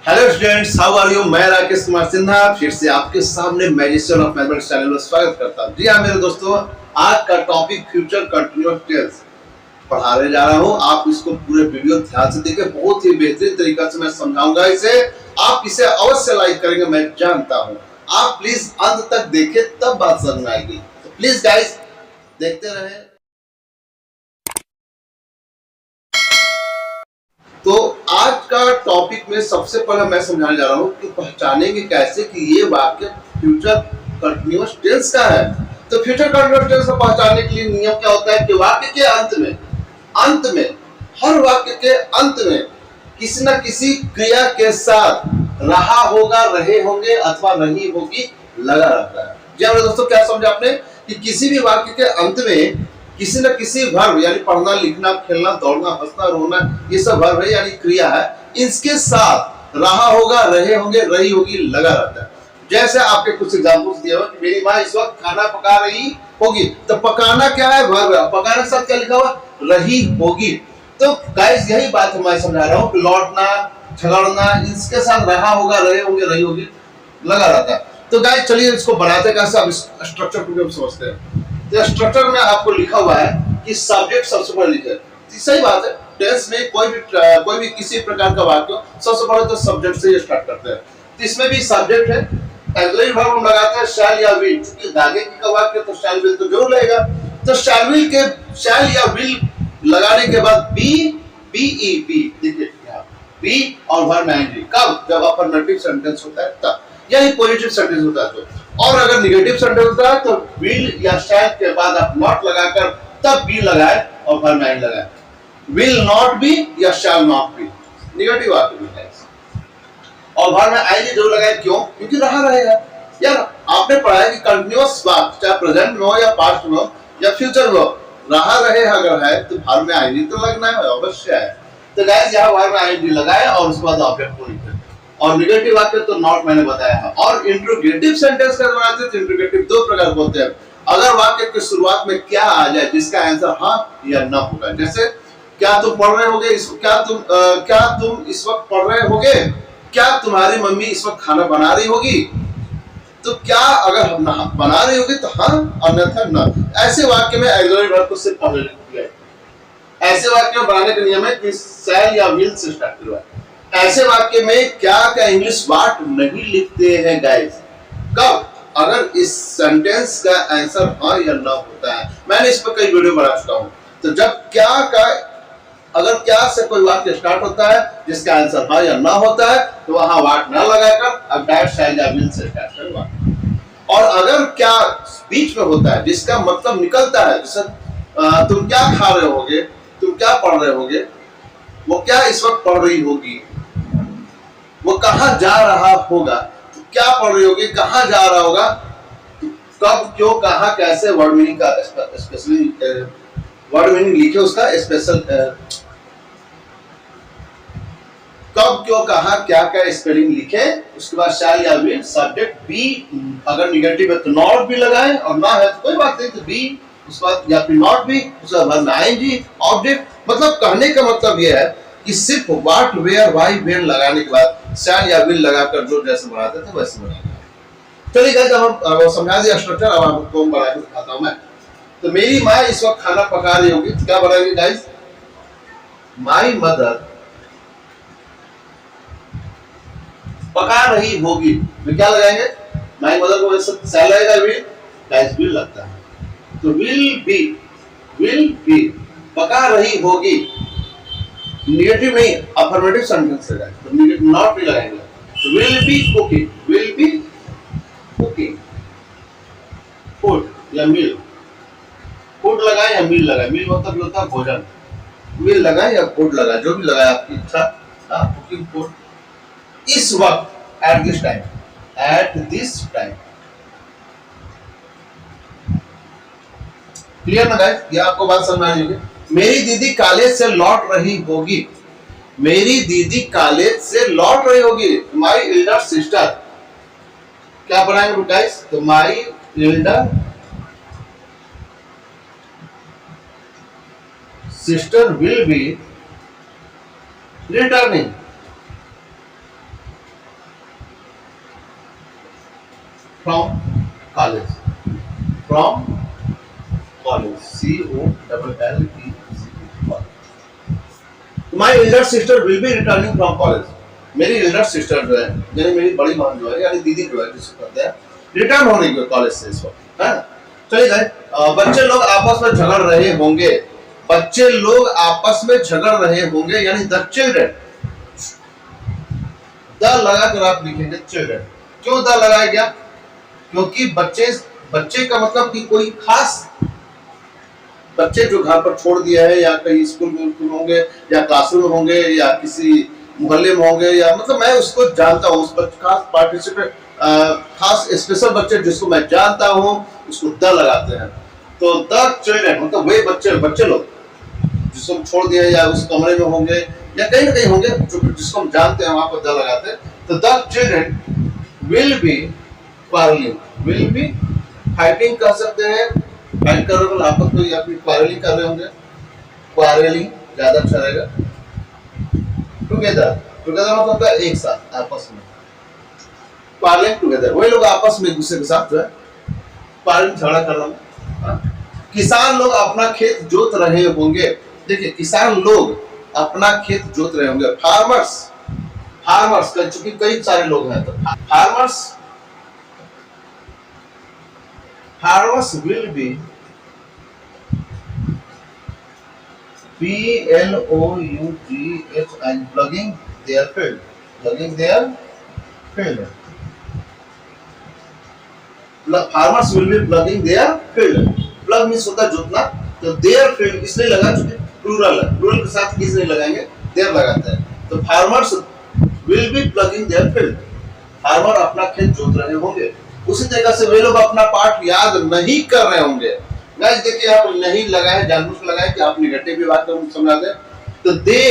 Hello students, how are you. मैं राकेश कुमार सिन्हा फिर से आपके सामने मैजिशियन ऑफ मैथमेटिक्स चैनल में स्वागत करता हूं। जी हाँ मेरे दोस्तों, आज का टॉपिक फ्यूचर कंटीन्यूअस टेंस पढ़ाने जा रहा हूं। आप इसको पूरे वीडियो ध्यान से देखिए, बहुत ही बेहतरीन तरीका से मैं समझाऊंगा इसे। आप इसे अवश्य लाइक करेंगे, मैं जानता हूं। आप प्लीज अंत तक देखिए, तब बात समझ में आएगी। तो प्लीज गाइस देखते रहे। तो आज का टॉपिक में सबसे पहले मैं समझाने जा रहा हूं कि पहचानेंगे कैसे कि ये वाक्य फ्यूचर कंटीन्यूअस टेंस का है। तो फ्यूचर कंटीन्यूअस टेंस को पहचानने के लिए नियम क्या होता है कि वाक्य के अंत में हर वाक्य के अंत में किसी न किसी क्रिया के साथ रहा होगा, रहे होंगे अथवा रही होगी लगा रहता है। जी मेरे दोस्तों, क्या समझे आपने कि किसी भी वाक्य के अंत में किसी न किसी वर्ब यानी पढ़ना, लिखना, खेलना, दौड़ना, हंसना, रोना, ये सब वर्ब है यानी क्रिया है। इसके साथ रहा होगा, रहे होंगे, रही होगी लगा रहता है। जैसे आपके कुछ एग्जांपल्स दिए हुए कि मेरी माँ इस वक्त खाना पका रही होगी, तो पकाना क्या है? वर्ब है। पकाने के साथ क्या लिखा हुआ? रही होगी। तो गाइस यही बात मैं समझा रहा हूँ, लौटना, झगड़ना, इसके साथ रहा होगा, रहे होंगे, रही होगी लगा रहता है। तो गाइस चलिए इसको बनाते कैसे, अब स्ट्रक्चर को हम समझते हैं। तो स्ट्रक्चर में आपको लिखा हुआ है कि सब्जेक्ट सबसे पहले लिखे। सही बात है, टेंस में कोई भी किसी प्रकार का वाक्य सबसे पहले तो सब्जेक्ट से स्टार्ट करते हैं। तो इसमें भी सब्जेक्ट है, ऑक्सिलरी वर्ब हम लगाते हैं शैल या विल, क्योंकि आगे का वाक्य तो शैल विल तो जरूर लगेगा। तो शैल या विल लगाने के बाद बी देखिए बी और वर्ब आएंगे कब? जब अफर्मेटिव सेंटेंस होता है तब, यही पॉजिटिव सेंटेंस होता है तो। और अगर निगेटिव सेंटेंस होता है तो विल या शैल के बाद आप नॉट लगाकर तब बी लगाए और वर्ब आएंगे लगाए। विल नॉट बी या शैल नॉट बी निगेटिव वाक्य में है। और वर्ब में आएंगे जो लगाए, क्यों? क्योंकि रहा रहेगा। यार आपने पढ़ा है कि कंटीन्यूअस वाक्य चाहे प्रेजेंट में हो या पास्ट में हो या फ्यूचर में हो, रहा रहे अगर है तो वर्ब में आईडी तो लगना है, अवश्य है। तो गाइस यहां वर्ब में आईडी लगाए और उसके बाद ऑब्जेक्ट को लिखें। और निगेटिव वाक्य तो नॉट मैंने बताया है। और इंट्रोगेटिव सेंटेंस का बनाते हैं तो इंट्रोगेटिव दो प्रकार के होते हैं। अगर वाक्य की शुरुआत में क्या आ जाए जिसका आंसर हां या ना होगा, जैसे क्या तुम पढ़ रहे होगे, क्या तुम इस वक्त पढ़ रहे होगे, क्या तुम्हारी मम्मी इस वक्त खाना बना रही होगी। तो क्या अगर हम बना रही होगी तो हां, अन्यथा ना। ऐसे वाक्य में ऑक्सिलरी वर्ब को सिर्फ पहले लिख दिया। ऐसे वाक्य में बनाने का नियम है कि शैल या विल से स्टार्ट करवाएं। ऐसे वाक्य में क्या का इंग्लिश वाट नहीं लिखते हैं गाइस। कब? अगर इस सेंटेंस का आंसर हाँ या ना होता है। मैंने इस पर कई वीडियो बना चुका हूं। तो जब अगर क्या से कोई वाक्य स्टार्ट होता है जिसका आंसर हाँ या ना होता है तो वहां वाट ना लगाकर अब डायरेक्ट शैल या विल से स्टार्ट करवा। और अगर क्या बीच में होता है जिसका मतलब निकलता है, जैसे तुम क्या खा रहे होगे, तुम क्या पढ़ रहे होगे, वो क्या इस वक्त पढ़ रही होगी, वो कहां जा रहा होगा, तो क्या पढ़ रही होगी, कहां जा रहा होगा, कब, क्यों, कहां, कैसे, वर्ड मीनिंग का स्पेशली वर्ड मीनिंग लिखे उसका स्पेशल, कब, क्यों, कहां, क्या का स्पेलिंग लिखे। उसके बाद शैल या विल, सब्जेक्ट बी, अगर निगेटिव है तो नॉट भी लगाएं और ना है तो कोई बात नहीं तो बी, उसके बाद या फिर नॉट भी, उसके बाद आईएनजी, ऑब्जेक्ट। मतलब कहने का मतलब यह है कि सिर्फ व्हाट, वेयर, व्हाई, व्हेन लगाने के बाद शैल या विल लगाकर जो जैसे बनाते थे वैसे बनाएंगे। चलिए गाइस, अब हम समझा दिया स्ट्रक्चर, अब आपको बना के दिखाता हूं मैं। तो मेरी माँ इस वक्त खाना पका रही होगी, क्या बनाएंगे गाइस? माई मदर पका रही होगी, तो क्या लगाएंगे? माई मदर को वैसे शैल लगेगा, विल गाइस विल लगता है। तो विल बी पका रही होगी, निगेटिव नहीं, अफर्मेटिव सेंटेंस है तो निगेटिव नॉट भी लगाएंगे। तो विल बी कुकिंग फूड या मील, फूड लगाए या मील लगाए, मील मतलब होता है भोजन, मील लगाए या फूड लगाए, जो भी लगाए आपकी इच्छा। कुकिंग फूड इस वक्त, एट दिस टाइम। क्लियर ना गाइस? ये आपको बात समझ में आएगी। मेरी दीदी कॉलेज से लौट रही होगी, मेरी दीदी कॉलेज से लौट रही होगी। माई एल्डर सिस्टर, क्या बनाएंगे गाइस? तो my elder sister will be returning, from college, from college, COLLEGE। My elder sister will be returning from college, मेरी एल्डर सिस्टर जो है यानी मेरी बड़ी बहन जो है यानी दीदी जो है जिसको कहते हैं, रिटर्न हो रही है कॉलेज से इस वक्त, है। चलिए गाइस, बच्चे लोग आपस में झगड़ रहे होंगे, बच्चे लोग आपस में झगड़ रहे होंगे यानी द चिल्ड्रन, द लगा कर आप लिखेंगे चिल्ड्रन। क्यों द लगाया गया? क्योंकि बच्चे का मतलब कि कोई खास बच्चे जो घर पर छोड़ दिया है या कहीं स्कूल में होंगे या क्लासरूम में होंगे या किसी मोहल्ले में होंगे, या मतलब मैं उसको जानता हूँ, उस खास पार्टिसिपेट खास स्पेशल बच्चे जिसको मैं जानता हूँ उसको द लगाते हैं। तो द चिल्ड्रन मतलब वे बच्चे लोग जिसको हम छोड़ दिया या उस कमरे में होंगे या कहीं ना कहीं होंगे जिसको हम जानते हैं, वहां पर द लगाते हैं। तो the children will be quarrelling, will be fighting कर सकते हैं, फाइट कर रहे हो आपस में या फिर क्वारलिंग कर रहे होंगे, क्वारलिंग ज्यादा अच्छा रहेगा। टुगेदर, टुगेदर मतलब होता है एक साथ आपस में, क्वारलिंग टुगेदर, वही लोग आपस में एक दूसरे के साथ जो है क्वारलिंग झगड़ा कर रहे होंगे। किसान लोग अपना खेत जोत रहे होंगे, देखिए किसान लोग अपना खेत जोत रहे होंगे, फार्मर्स, फार्मर्स चूंकि कई सारे लोग हैं तो farmers, farmers will be PLOUGH plugging their field, plugging their field, farmers will be plugging their field, plug means होता है जोतना, तो their field इसलिए लगा चुके प्लूरल है, प्लूरल के साथ किस नहीं लगाएंगे, their लगाते हैं, तो farmers will be plugging their field, farmer अपना खेत जोत रहे होंगे। उसी तरीके से वे लोग अपना पाठ याद नहीं कर रहे होंगे। गाइस देखिए आप नहीं लगाए, जानबूझ लगाए कि आप निगेटिव भी बात को समझा दें। तो they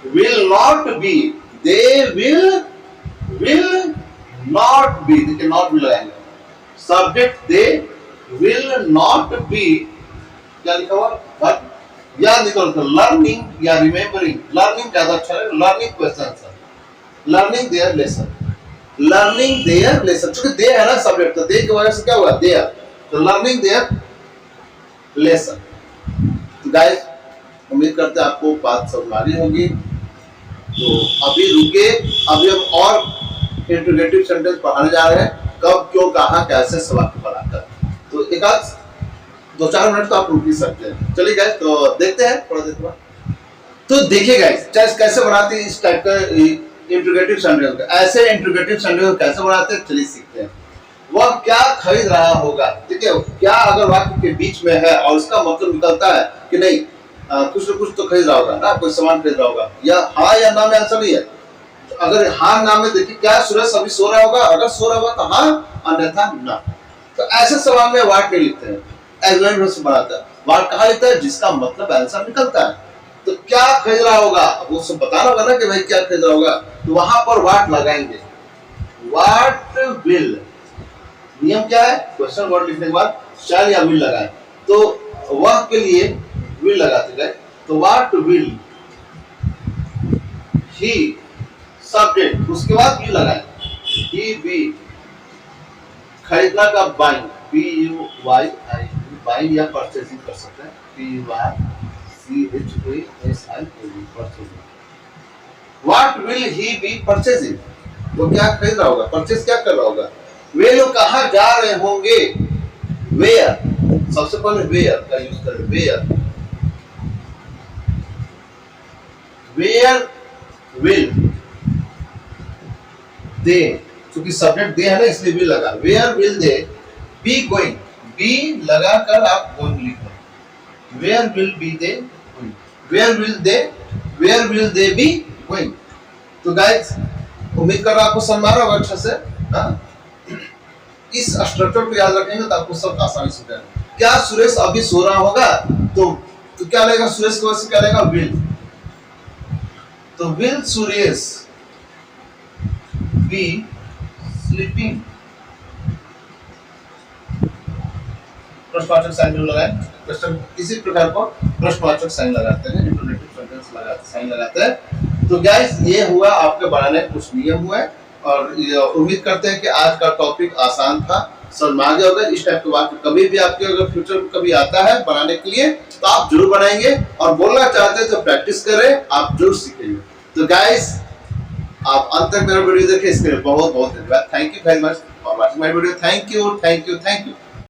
will not be, they will not be, देखिए नॉट भी लगाएंगे, subject they will not be, क्या लिखा हुआ वर्ब याद निकल, तो लर्निंग या रिमेम्बरिंग, लर्निंग ज्यादा अच्छा है, learning question answer, learning there lesson, learning there lesson, क्योंकि दे है ना सब्जेक्ट, तो दे की वजह से क्या हुआ देयर, तो लर्निंग देयर लेसन। तो गाइस उम्मीद करते हैं आपको बात समझ आ रही होगी। तो अभी रुके, अभी हम और इंट्रोगेटिव सेंटेंस पढ़ाने जा रहे हैं, कब क्यों कहां कैसे सब आपको बनाकर, तो एक आध 2-4 मिनट तो आप रुक ही सकते हैं। चलिए गाइस तो देखते हैं थोड़ा देर बाद। तो देखिए गाइस कैसे बनाते हैं इस टाइप का इंट्रोगेटिव सेंटेंस, ऐसे इंट्रोगेटिव सेंटेंस कैसे बनाते हैं चलिए सीखते हैं। वह क्या खरीद रहा होगा, ठीक है, क्या अगर वाक्य के बीच में है और उसका मतलब निकलता है कि नहीं कुछ न कुछ तो खरीद रहा होगा ना, कोई सामान खरीद रहा होगा, या हाँ या ना में आंसर नहीं है। तो अगर हाँ ना में देखिए क्या सुरेश अभी सो रहा होगा, अगर सो रहा होगा तो हाँ, अन्यथा ना। तो ऐसे सवाल में वाक्य नहीं लिखते हैं, एग्जामिनर से बनाता है, वाक्य कहाँ लिखता है जिसका मतलब आंसर निकलता है। तो क्या खरीद रहा होगा, वो सब बताना होगा ना कि भाई क्या खरीद रहा होगा, तो वहां पर वाट लगाएंगे, वाट विल, नियम क्या है, क्वेश्चन वर्ड लिखने के बाद शैल या विल लगाए, तो वह के लिए विल लगाते गए, तो व्हाट विल ही, सब्जेक्ट, उसके बाद विल लगाए, ही बी, खरीदना का बाइंग, BUY, बाइंग या परचेजिंग कर सकते हैं, PURCHASING, purchasing. What will he B purchasing, वो क्या खरीद रहा होगा, परचेज क्या कर रहा होगा। वे लोग कहां जा रहे होंगे, वेयर, सबसे पहले वेयर का यूज करें, वेयर, वेयर विल दे, क्योंकि सब्जेक्ट दे है ना इसलिए विल लगा, where will they be going, be लगाकर आप गोइंग लिखो, where will be they going, where will they be going. तो गाइस उम्मीद कर रहा हूं आपको समझ आ रहा होगा अच्छा से, हाँ? इस स्ट्रक्चर को याद रखेंगे तो आपको सब आसानी से जाएगा। क्या सुरेश अभी सो रहा होगा, तो क्या लगेगा, सुरेश की वजह से क्या लगेगा, विल, तो विल सुरेश बी स्लीपिंग, प्रश्नवाचक साइन जो लगाए, क्वेश्चन इसी प्रकार को प्रश्नवाचक साइन लगाते हैं, इंटरोगेटिव सेंटेंस लगाते साइन लगाते हैं। तो गाइस ये हुआ आपके बनाने कुछ नियम हुए, और उम्मीद करते हैं कि आज का टॉपिक आसान था, समझ में आ गया होगा। इस टाइप के वाक्य कभी भी आपके अगर फ्यूचर में कभी आता है बनाने के लिए तो आप जरूर बनाएंगे, और बोलना चाहते हैं तो प्रैक्टिस करें, आप जरूर सीखेंगे। तो गाइस, आप अंत तक मेरा वीडियो देखें, इसके लिए बहुत बहुत धन्यवाद। Thank you very much for watching my video. Thank you, thank you, thank you.